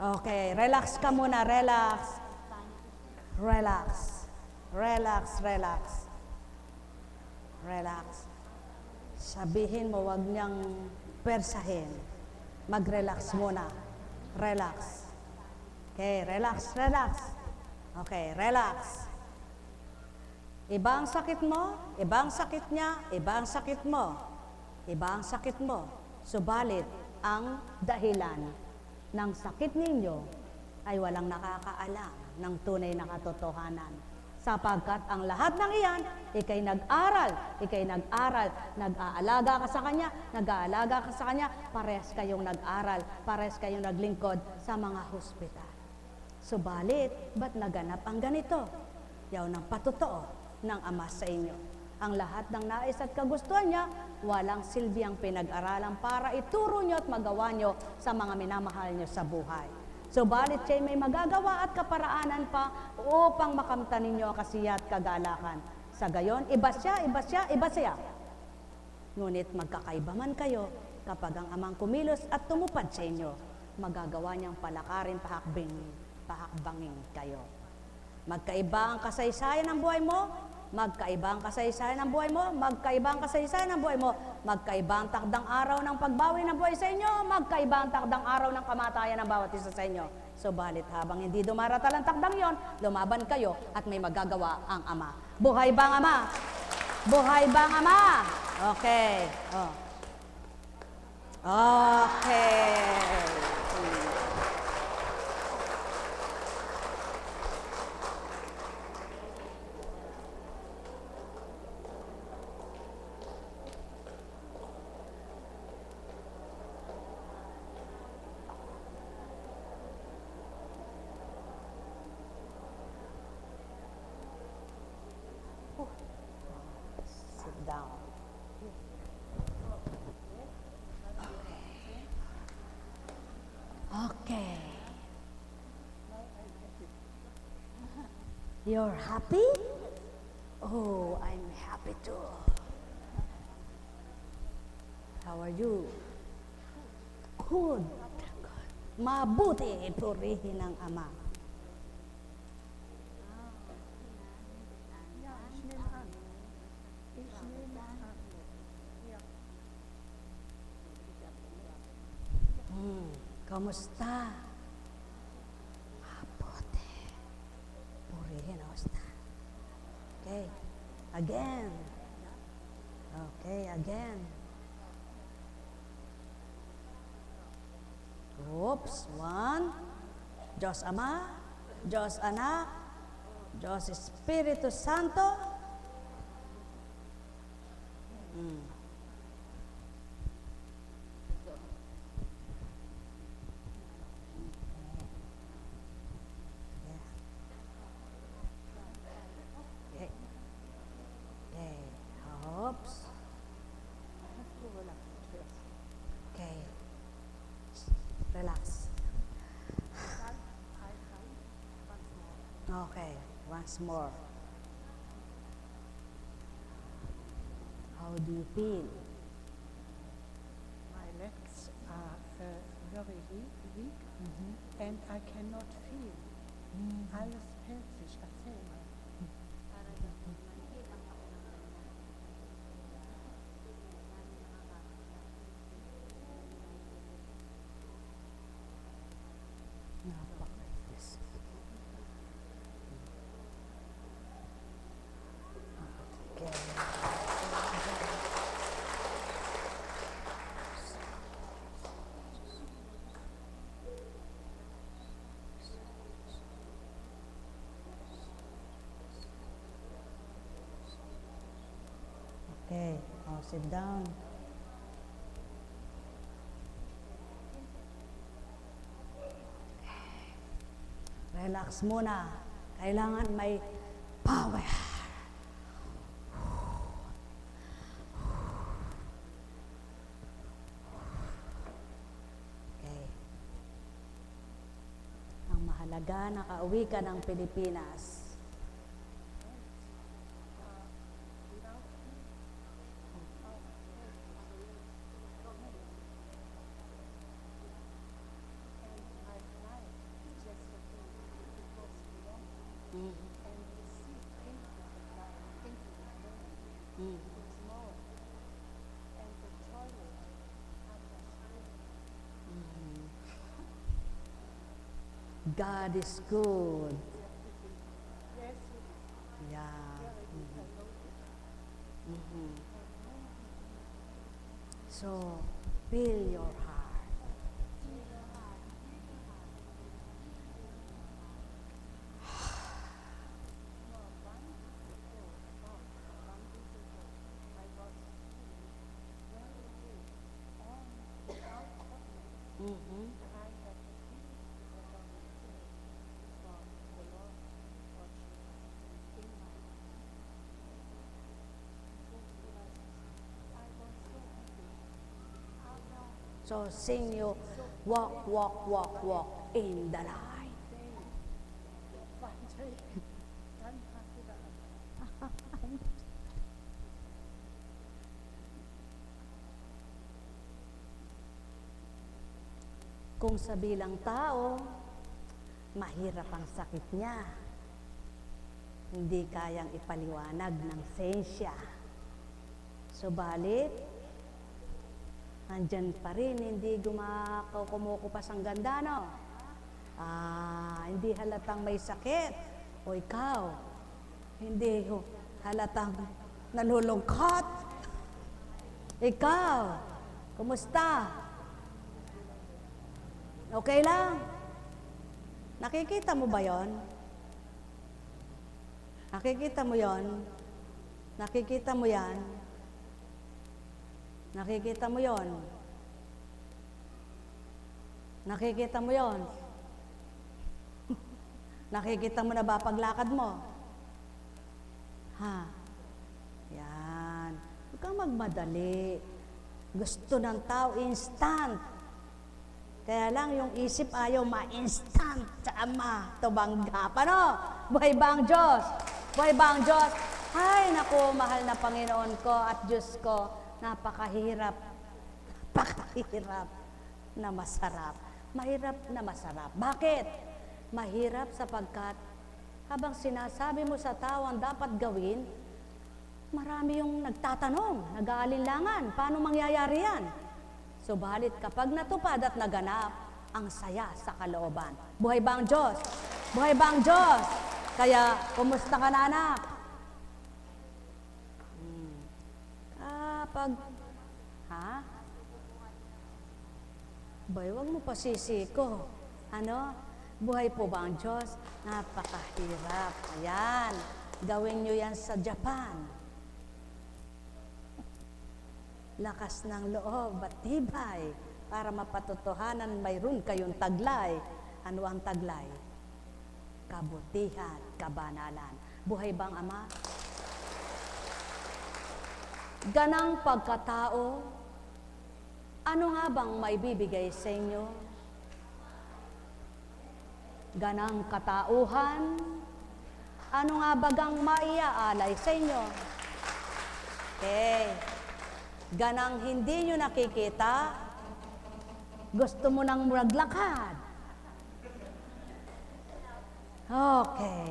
Okay, relax ka muna, relax. Relax. Relax, relax. Relax. Sabihin mo, wag niyang persahin. Mag-relax muna. Relax. Okay, relax, relax. Okay, relax. Iba ang sakit mo, iba ang sakit niya, iba ang sakit mo. Iba ang sakit mo. Subalit, ang dahilan ng sakit ninyo ay walang nakakaalam ng tunay na katotohanan. Sapagkat ang lahat ng iyan, ikay nag-aral, nag-aalaga ka sa Kanya, parehas kayong nag-aral, parehas kayong naglingkod sa mga hospital. Subalit, ba't naganap ang ganito? Yaw ng patotoo ng Ama sa inyo. Ang lahat ng nais at kagustuhan niya, walang silbiyang pinag-aralan para ituro niyo at magawa niyo sa mga minamahal niyo sa buhay. Subalit siya'y may magagawa at kaparaanan pa upang makamtan ninyo ang kasiya at kagalakan. Sa gayon, iba siya. Ngunit magkakaiba man kayo kapag ang Amang kumilos at tumupad sa inyo, magagawa niyang palakarin pahakbangin kayo. Magkaiba ang kasaysayan ng buhay mo, magkaiba ang kasaysayan ng buhay mo, magkaiba ang kasaysayan ng buhay mo, magkaiba ang takdang araw ng pagbawi ng buhay sa inyo, magkaiba ang takdang araw ng kamatayan ng bawat isa sa inyo. Subalit habang hindi dumaratal ang takdang yon, lumaban kayo at may magagawa ang Ama. Buhay ba ang Ama? Buhay ba ang Ama? Okay. Oh. Okay. Sit down. Okay. You're happy? Oh, I'm happy too. How are you? Good. Mabuti, purihin ng Ama. Kamusta? Mabuti. Purihin ang Usta. Okay. Again. Okay, again. Oops. One. Diyos Ama, Diyos Anak, Diyos Espiritu Santo. Relax. Okay, once more. How do you feel? My legs are very weak and I cannot feel. Alles hält sich, erzähl mal. Okay, sit down. Relax muna. Kailangan may power. Okay. Ang mahalaga, nakauwi ka ng Pilipinas. God is good. Yeah. So, fill your heart. So sing you, walk, walk, walk, walk in the light. Kung sa bilang tao, mahirap ang sakit niya. Hindi kayang ipaliwanag ng siyensya. Subalit, andyan pa rin, hindi kumukupas ang ganda, no? Hindi halatang may sakit. O ikaw, hindi halatang nalulungkot. Ikaw, kumusta? Okay lang? Nakikita mo ba yon? Nakikita mo yon? Nakikita mo yan? Nakikita mo yon? Nakikita mo yon? Nakikita mo na ba paglakad mo? Ha? Yan. Huwag kang magmadali. Gusto ng tao instant. Kaya lang yung isip ayaw ma-instant sa Ama. Tubangga. Paano? Buhay ba ang Diyos? Buhay ba ang Diyos? Ay, naku, mahal na Panginoon ko at Diyos ko. Napakahirap. Napakahirap na masarap. Mahirap na masarap. Bakit? Mahirap sapagkat habang sinasabi mo sa tao ang dapat gawin, marami yung nagtatanong, nag-aalinlangan. Paano mangyayari yan? Subalit kapag natupad at naganap, ang saya sa kalooban. Buhay ba ang Diyos? Buhay ba ang Diyos? Kaya, kumusta ka na, anak? Boy, wag mo pasisiko. Ano? Buhay po ba ang Diyos? Napakahirap. Ayan. Gawin nyo yan sa Japan. Lakas ng loob at tibay para mapatotohanan mayroon kayong taglay. Ano ang taglay? Kabutihan, kabanalan. Buhay bang Ama? Ganang pagkatao, ano nga bang maibibigay sa inyo? Ganang katauhan, ano nga bagang maiaalay sa inyo? Okay. Ganang hindi nyo nakikita, gusto mo nang maglakad. Okay.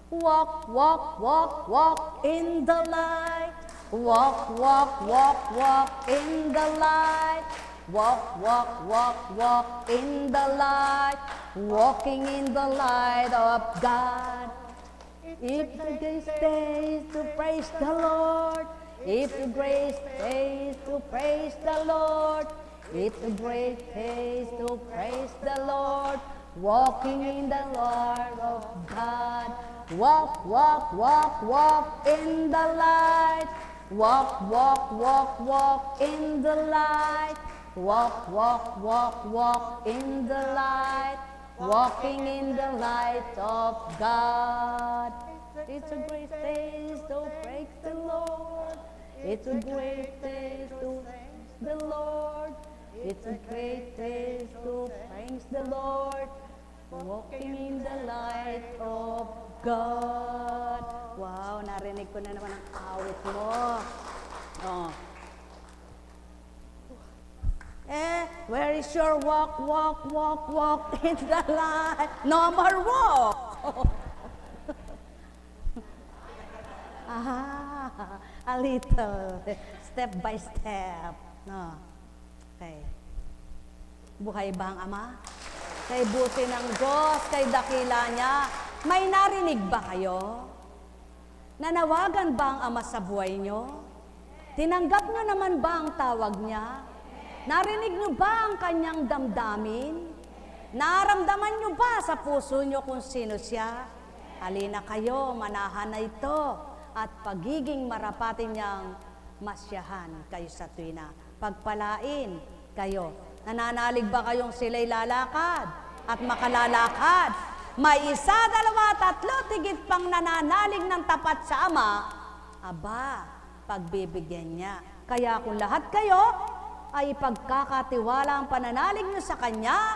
Walk, walk, walk, walk in the light. Walk, walk, walk, walk in the light. Walk, walk, walk, walk in the light. Walking in the light of God. If the grace stays to praise the Lord. If the grace stays to praise the Lord. If the grace stays to praise the Lord. Walking in the Lord of God. Walk, walk, walk, walk in the light. Walk, walk, walk, walk in the light. Walk, walk, walk, walk in the light. walking in the light of God. It's a great day to praise the Lord. It's a great day to thank the Lord. It's a great day to praise the Lord. Walking in the light of God. Wow, narinig ko na naman ang awit mo. Oh. Where is your walk, walk, walk, walk in the light? No more walk. A little, step by step. No. Okay. Buhay ba ang Ama? Kay buti ng Diyos, kay dakila niya. May narinig ba kayo? Nanawagan ba ang Ama sa buhay niyo? Tinanggap niyo naman ba ang tawag niya? Narinig niyo ba ang kanyang damdamin? Naramdaman niyo ba sa puso niyo kung sino siya? Halina kayo, manahan na ito at pagiging marapatin niyang masyahan kayo sa tuwina. Pagpalain kayo. Nananalig ba kayong sila'y lalakad at makalalakad? May isa, dalawa, tatlo, tigit pang nananalig ng tapat sa Ama, aba, pagbibigyan niya. Kaya kung lahat kayo ay pagkakatiwala ang pananalig niyo sa Kanya,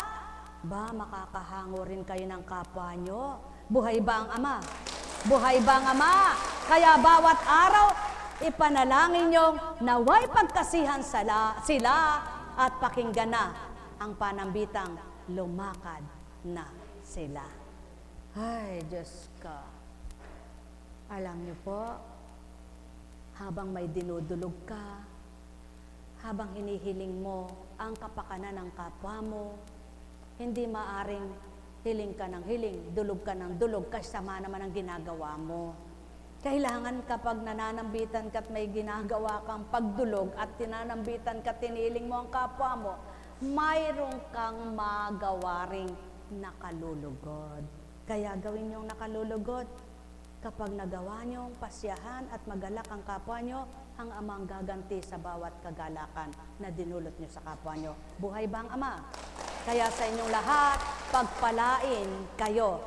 ba makakahango rin kayo ng kapwa niyo? Buhay ba ang Ama? Buhay ba ang Ama? Kaya bawat araw, ipanalangin niyo naway pagkasihan sila at pakinggan na ang panambitang lumakad na sila. Ay, Diyos ka. Alam niyo po, habang may dinudulog ka, habang hinihiling mo ang kapakanan ng kapwa mo, hindi maaring hiling ka ng hiling, dulog ka ng dulog, kasama naman ang ginagawa mo. Kailangan kapag nananambitan ka at may ginagawa kang pagdulog at tinanambitan ka, tiniling mo ang kapwa mo, mayroon kang magawa ring nakalulugod. Kaya gawin niyong nakalulugod. Kapag nagawa niyong pasyahan at magalak ang kapwa niyo, ang Ama ang gaganti sa bawat kagalakan na dinulot niyo sa kapwa niyo. Buhay ba ang Ama? Kaya sa inyong lahat, pagpalain kayo.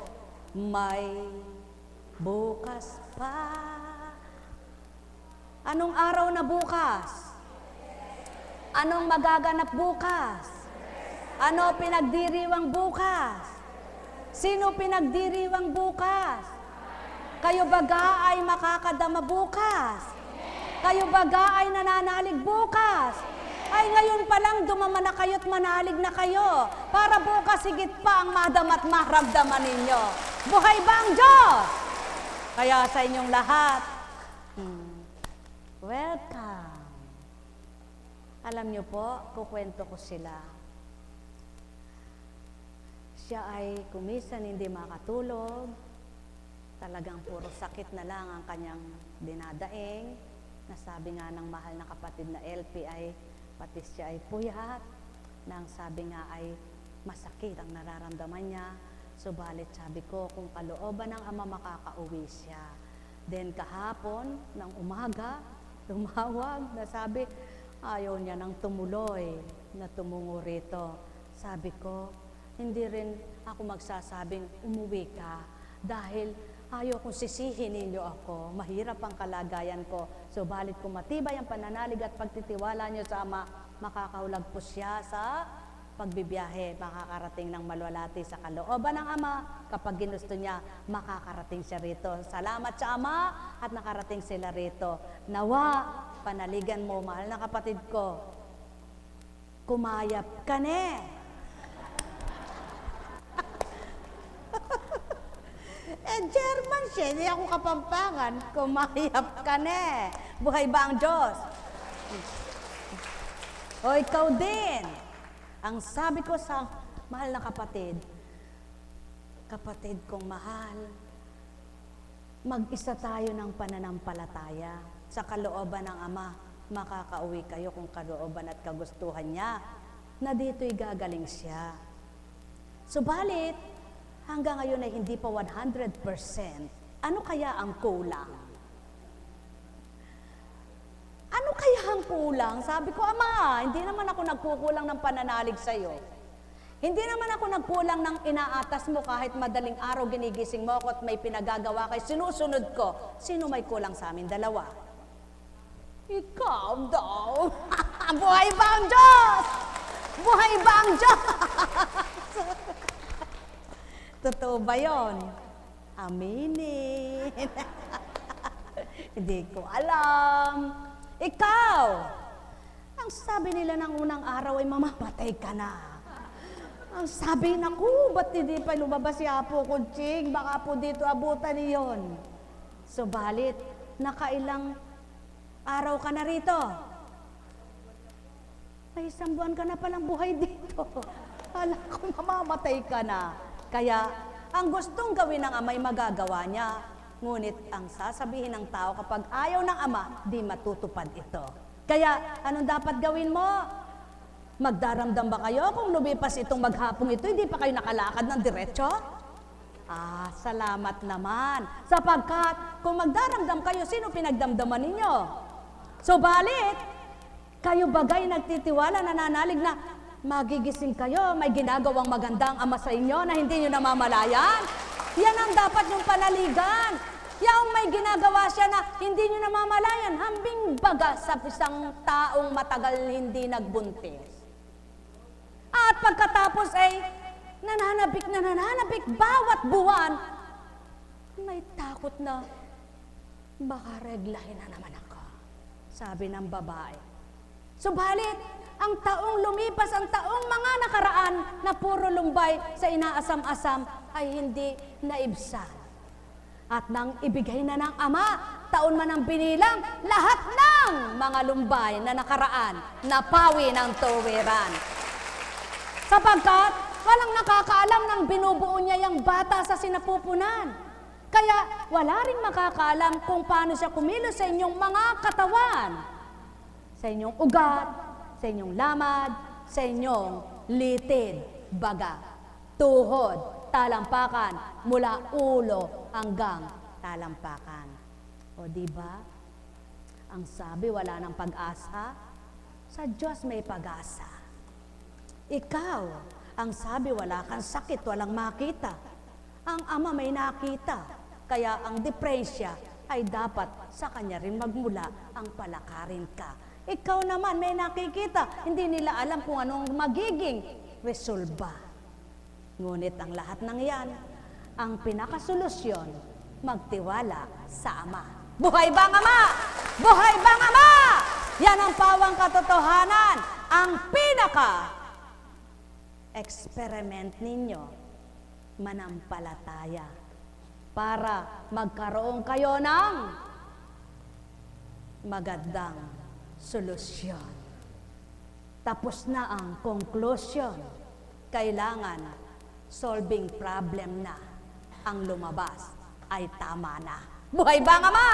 May bukas pa. Anong araw na bukas? Anong magaganap bukas? Ano pinagdiriwang bukas? Sino pinagdiriwang bukas? Kayo baga ay makakadama bukas? Kayo baga ay nananalig bukas? Ay ngayon pa lang dumaman na kayo at manalig na kayo para bukas higit pa ang madama at maramdaman ninyo. Buhay ba ang Diyos? Kaya sa inyong lahat, welcome. Alam niyo po, kukwento ko sila. Siya ay kumisan hindi makatulog, talagang puro sakit na lang ang kanyang dinadaing. Nasabi nga ng mahal na kapatid na LP ay pati siya ay puyat, nang sabi nga ay masakit ang nararamdaman niya. Subalit sabi ko, kung kalooban ng Ama makakauwi siya. Then kahapon, ng umaga, tumawag na sabi, ayaw niya nang tumuloy na tumungo rito. Sabi ko, hindi rin ako magsasabing umuwi ka dahil ayaw kong sisihin ninyo ako. Mahirap ang kalagayan ko. Subalit kung matibay ang pananalig at pagtitiwala niyo sa Ama, makakaulag po siya sa pagbibiyahe, makakarating ng malwalati sa kalooban ng Ama. Kapag ginusto niya, makakarating siya rito. Salamat sa Ama at nakarating sila rito. Nawa, panaligan mo, mahal na kapatid ko. Kumayap ka ne. German siya, hindi ako Kapampangan. Kumayap ka ne. Buhay ba ang Diyos? O ikaw din. Ang sabi ko sa mahal na kapatid, kapatid kong mahal, mag-isa tayo ng pananampalataya. Sa kalooban ng Ama, makakauwi kayo kung kalooban at kagustuhan niya na dito'y gagaling siya. Subalit, hanggang ngayon ay hindi pa 100%. Ano kaya ang kulang? Ano kaya ang kulang? Sabi ko, Ama, hindi naman ako nagkukulang ng pananalig sa iyo. Hindi naman ako nagkulang ng inaatas mo kahit madaling araw ginigising mo ako at may pinagagawa kay sinusunod ko. Sino may kulang sa amin dalawa? Ikaw daw. Buhay ba ang Diyos? Buhay ba ang Diyos? Totoo ba yun? Aminin. Hindi ko alam. Ikaw, ang sabi nila ng unang araw ay mamamatay ka na. Ang sabi, naku, ba't hindi pa lumabas si Apo Kunching? Baka po dito abutan niyon. Subalit, nakailang araw ka na rito. May 1 buwan ka na palang buhay dito. Alam ko, mamamatay ka na. Kaya, ang gustong gawin ng Ama ay magagawa niya. Ngunit ang sasabihin ng tao kapag ayaw ng Ama, di matutupad ito. Kaya, anong dapat gawin mo? Magdaramdam ba kayo kung lumipas itong maghapong ito, hindi pa kayo nakalakad ng diretso? Salamat naman. Sapagkat, kung magdaramdam kayo, sino pinagdamdaman ninyo? Subalit, kayo bagay nagtitiwala, nananalig na magigising kayo, may ginagawang magandang Ama sa inyo na hindi nyo namamalayan? Yan ang dapat yung panaligan. Yung may ginagawa siya na hindi nyo namamalayan, hambing baga sa isang taong matagal hindi nagbuntis. At pagkatapos ay nananabik bawat buwan, may takot na baka reglahin na naman ako, sabi ng babae. Subalit, ang taong lumipas, ang taong mga nakaraan na puro lumbay sa inaasam-asam ay hindi naibsan. At nang ibigay na ng Ama, taon man ang binilang, lahat ng mga lumbay na nakaraan, napawi ng tuwiran. Sapagkat walang nakakaalam ng binubuo niya yung bata sa sinapupunan. Kaya wala ring makakaalam kung paano siya kumilos sa inyong mga katawan, sa inyong ugat, sa inyong lamad, sa inyong litid, baga, tuhod, talampakan, mula ulo hanggang talampakan. O diba? Ang sabi, wala ng pag-asa. Sa Diyos may pag-asa. Ikaw, ang sabi, wala kang sakit, walang makita. Ang Ama may nakita. Kaya ang depresya ay dapat sa Kanya rin magmula ang palakarin ka. Ikaw naman may nakikita, hindi nila alam kung anong magiging resolba. Ngunit ang lahat ng yan, ang pinakasolusyon, magtiwala sa Ama. Buhay bang Ama? Buhay bang Ama? Yan ang pawang katotohanan, ang experiment ninyo, manampalataya, para magkaroon kayo ng magandang solusyon. Tapos na ang conclusion. Kailangan solving problem na. Ang lumabas ay tama na. Buhay bang Ama?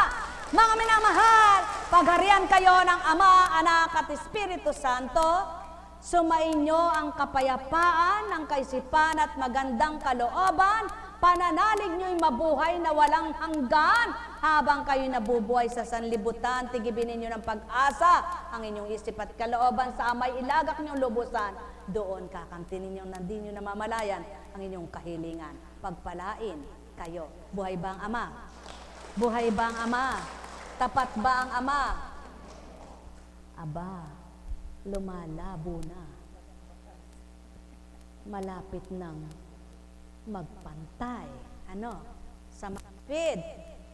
Mga minamahal, pagharian kayo ng Ama, Anak at Espiritu Santo. Sumainyo ang kapayapaan, ang kaisipan at magandang kalooban. Pananalig nyo'y mabuhay na walang hanggan habang kayo nabubuhay sa sanlibutan. Tigibinin nyo ng pag-asa ang inyong isip at kalooban sa Amay ilagak nyong lubusan. Doon kakamtinin nyo nang di nyo namamalayan ang inyong kahilingan. Pagpalain kayo. Buhay ba ang Ama? Buhay ba ang Ama? Tapat ba ang Ama? Aba, lumalabo na. Malapit nang magpantay. Sa mapid.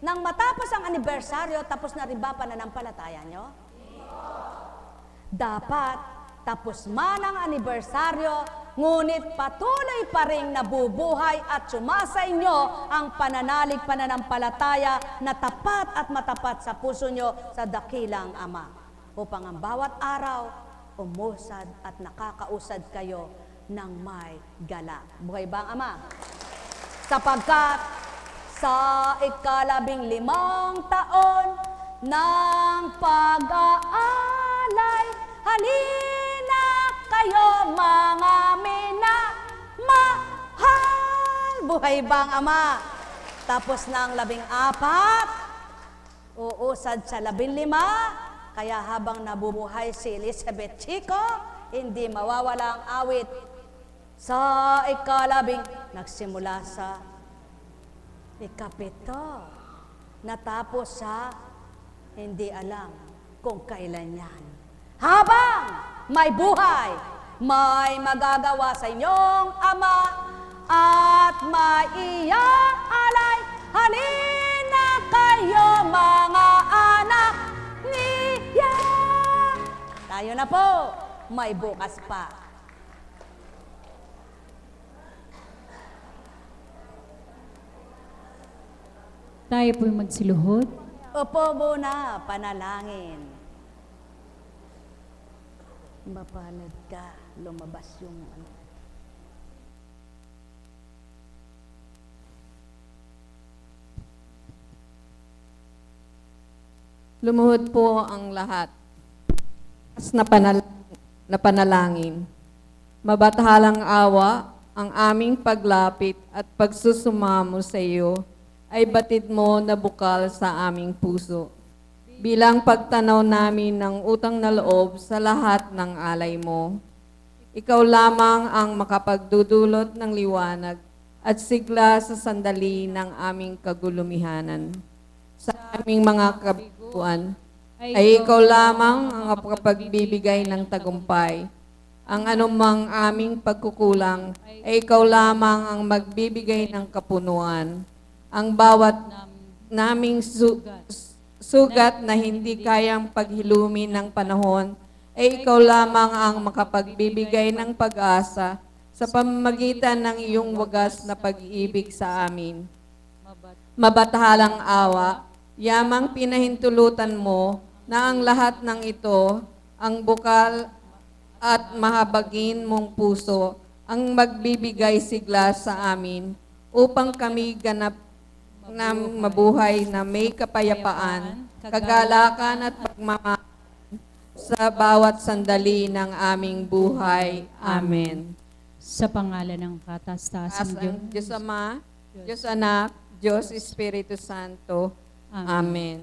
Nang matapos ang anibersaryo, tapos na rin ba pananampalataya nyo? Dapat, tapos man ang anibersaryo, ngunit patuloy pa rin nabubuhay at sumasa inyo ang pananalig pananampalataya na tapat at matapat sa puso nyo sa dakilang Ama. Upang ang bawat araw, umusad at nakakausad kayo ng may gala. Buhay ba ang Ama? Sapagkat sa 15 taon ng pag-aalay, halina kayo mga minamahal. Buhay ba ang Ama? Tapos na ang 14, uusad sa 15, kaya habang nabubuhay si Elizabeth Chico, hindi mawawala ang awit, Sa ikalabing, nagsimula sa ikapito, natapos sa hindi alam kung kailan yan. Habang may buhay, may magagawa sa inyong Ama at maiaalay. Halina kayo mga anak niya. Tayo na po, may bukas pa. Tayo po'y magsiluhod. Upo muna, panalangin. Mapalad ka, lumabas yung ano. Lumuhod po ang lahat. Na panalangin. Mabathalang awa ang aming paglapit at pagsusumamo sa iyo ay batid mo na bukal sa aming puso. Bilang pagtanaw namin ng utang na loob sa lahat ng alay mo. Ikaw lamang ang makapagdudulot ng liwanag at sigla sa sandali ng aming kagulumihanan. Sa aming mga kabiguan, ay ikaw lamang ang makapagbibigay ng tagumpay. Ang anumang aming pagkukulang, ay ikaw lamang ang magbibigay ng kapunuan. Ang bawat naming sugat na hindi kayang paghilumin ng panahon, ay ikaw lamang ang makapagbibigay ng pag-asa sa pamamagitan ng iyong wagas na pag-ibig sa amin. Mabathalang awa, yamang pinahintulutan mo na ang lahat ng ito, ang bukal at mahabagin mong puso, ang magbibigay sigla sa amin, upang kami ganap na mabuhay na may kapayapaan, kagalakan at pagmamahal sa bawat sandali ng aming buhay. Amen. Sa pangalan ng katas-tasang Diyos Ama, Diyos Anak, Diyos Espiritu Santo. Amen.